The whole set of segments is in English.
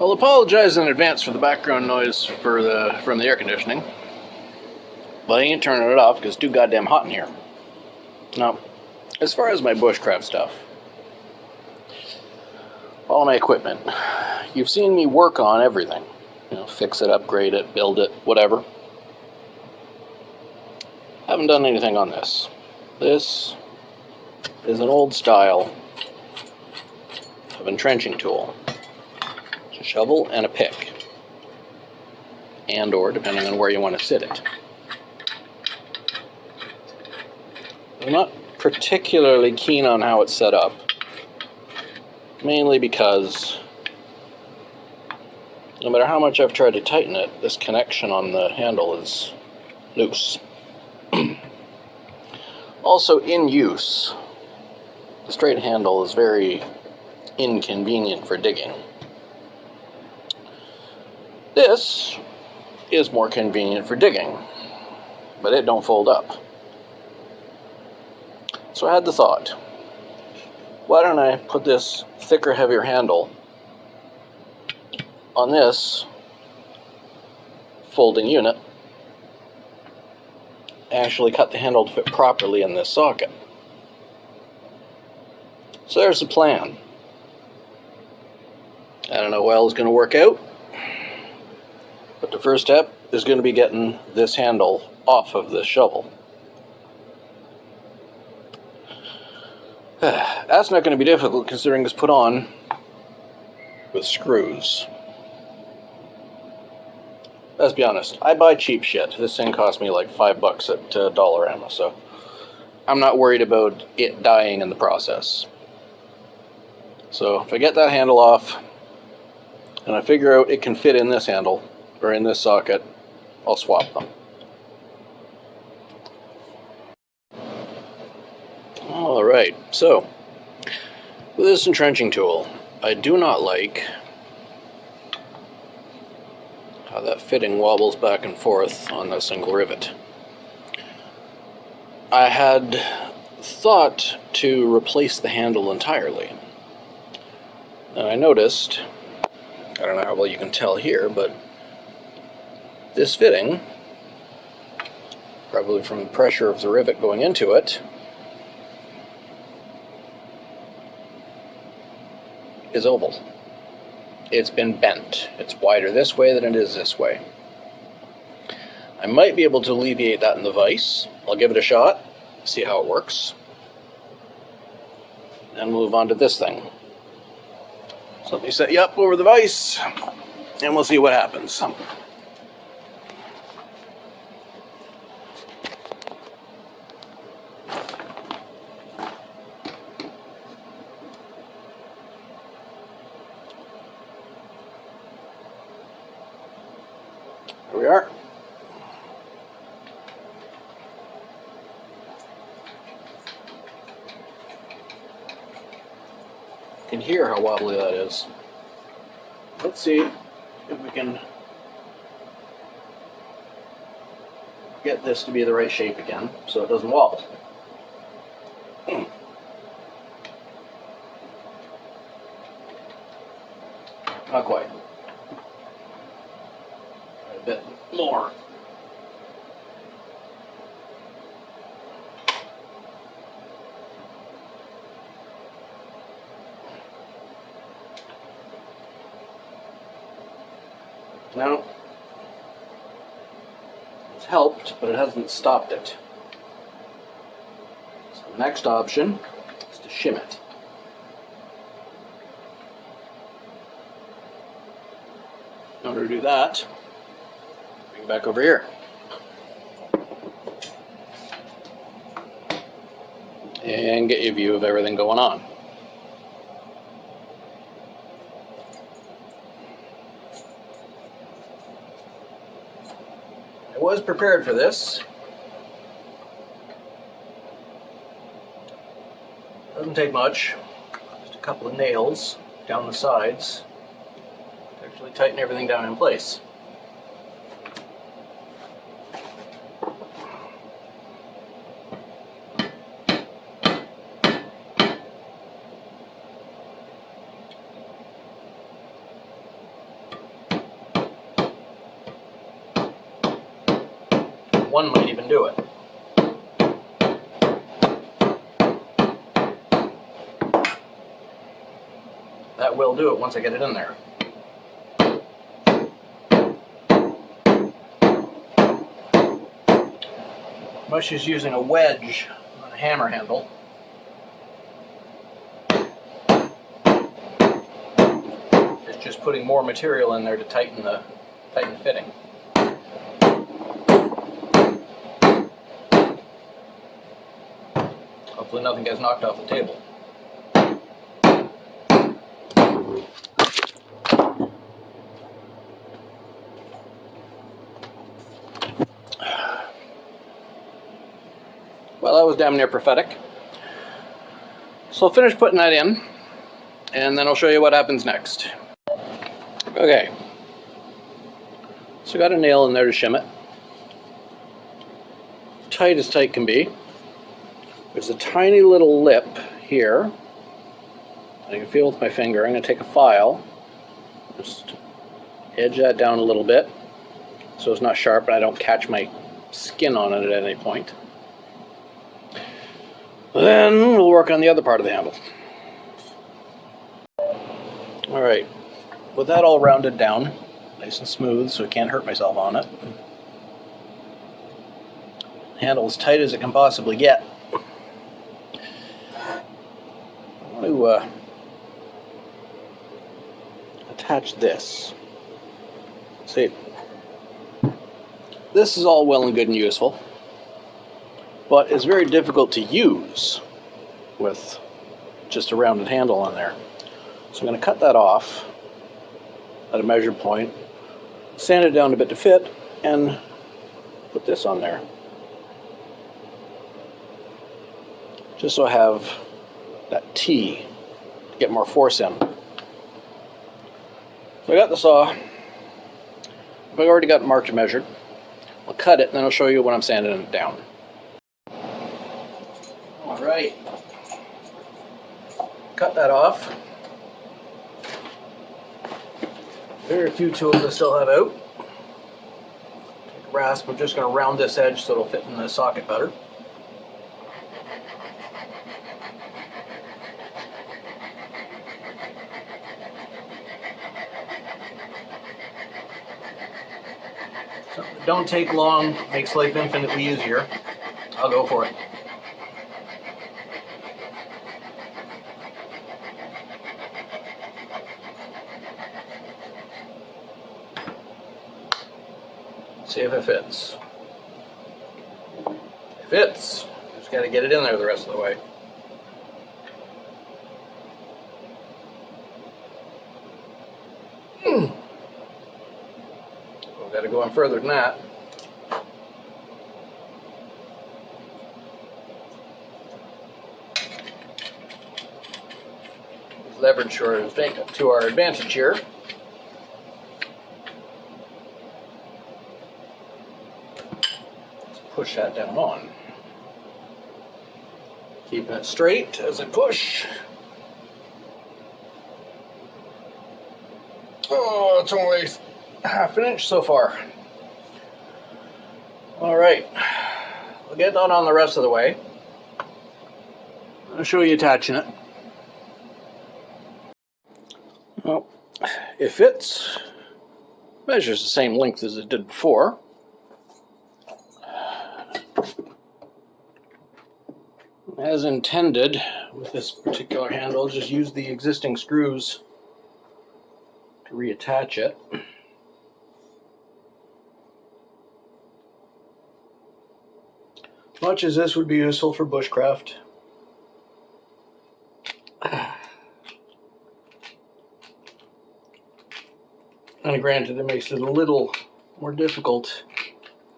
I'll apologize in advance for the background noise from the air conditioning, but I ain't turning it off because it's too goddamn hot in here. Now, as far as my bushcraft stuff, all my equipment, you've seen me work on everything. You know, fix it, upgrade it, build it, whatever. Haven't done anything on this. This is an old style of entrenching tool. It's a shovel and a pick. And or, depending on where you want to sit it. I'm not particularly keen on how it's set up. Mainly because no matter how much I've tried to tighten it, this connection on the handle is loose. Also, in use, the straight handle is very inconvenient for digging. This is more convenient for digging, but it don't fold up. So I had the thought, why don't I put this thicker, heavier handle on this folding unit, actually cut the handle to fit properly in this socket. So there's the plan. I don't know how well it's going to work out, but the first step is going to be getting this handle off of this shovel. That's not going to be difficult considering it's put on with screws. Let's be honest, I buy cheap shit. This thing cost me like $5 at Dollarama, so I'm not worried about it dying in the process. So if I get that handle off and I figure out it can fit in this handle or in this socket, I'll swap them. Alright, so with this entrenching tool, I do not like how that fitting wobbles back and forth on a single rivet. I had thought to replace the handle entirely. And I noticed, I don't know how well you can tell here, but this fitting, probably from the pressure of the rivet going into it, is oval. It's been bent. It's wider this way than it is this way. I might be able to alleviate that in the vise. I'll give it a shot, see how it works, and move on to this thing. So let me set you up over the vise, and we'll see what happens. Here we are. You can hear how wobbly that is. Let's see if we can get this to be the right shape again so it doesn't wobble. Not quite. A bit more. Now, it's helped, but it hasn't stopped it. So the next option is to shim it. In order to do that, bring it back over here. And get you a view of everything going on. I was prepared for this. Doesn't take much. Just a couple of nails down the sides to actually tighten everything down in place. one might even do it. That will do it once I get it in there. Much as using a wedge on a hammer handle. It's just putting more material in there to tighten the fitting. Hopefully nothing gets knocked off the table. Well, that was damn near prophetic. So I'll finish putting that in, and then I'll show you what happens next. Okay. So I got a nail in there to shim it. Tight as tight can be. There's a tiny little lip here. I can feel with my finger. I'm going to take a file, just edge that down a little bit so it's not sharp and I don't catch my skin on it at any point. Then we'll work on the other part of the handle. Alright, with that all rounded down, nice and smooth so I can't hurt myself on it. Handle as tight as it can possibly get. I want to attach this. See, this is all well and good and useful, but it's very difficult to use with just a rounded handle on there. So I'm going to cut that off at a measured point, sand it down a bit to fit, and put this on there. Just so I have that T to get more force in. So I got the saw. I've already got it marked and measured. I'll cut it and then I'll show you when I'm sanding it down. Alright. Cut that off. Very few tools I still have out. Take a rasp, I'm just going to round this edge so it'll fit in the socket better. Something that don't take long, makes life infinitely easier. I'll go for it. See if it fits. It fits. Just got to get it in there the rest of the way. We've got to go on further than that. Leverage to our advantage here. Push that down on. Keeping it straight as I push. Oh, it's only half an inch so far. Alright, we'll get that on the rest of the way. I'll show you attaching it. Well, it fits. Measures the same length as it did before. As intended with this particular handle, just use the existing screws to reattach it. Much as this would be useful for bushcraft, and granted it makes it a little more difficult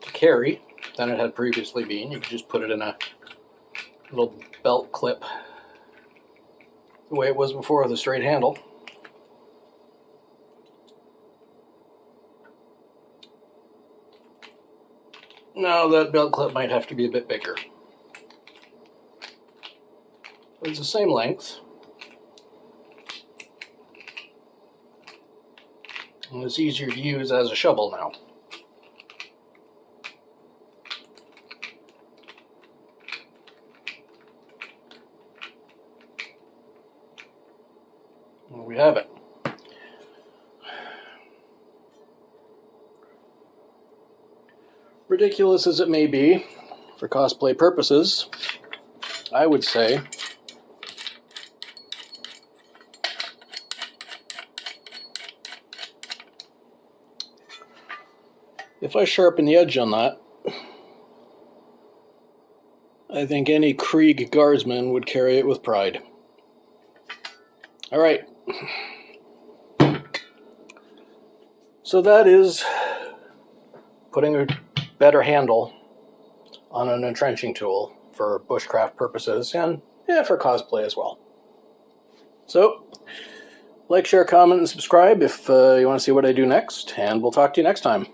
to carry than it had previously been. You could just put it in a little belt clip the way it was before with a straight handle. Now that belt clip might have to be a bit bigger. But it's the same length. And it's easier to use as a shovel now. we have it. Ridiculous as it may be, for cosplay purposes, I would say if I sharpen the edge on that, I think any Krieg guardsman would carry it with pride. All right. So that is putting a better handle on an entrenching tool for bushcraft purposes and for cosplay as well. So, like, share, comment, and subscribe if you want to see what I do next, and we'll talk to you next time.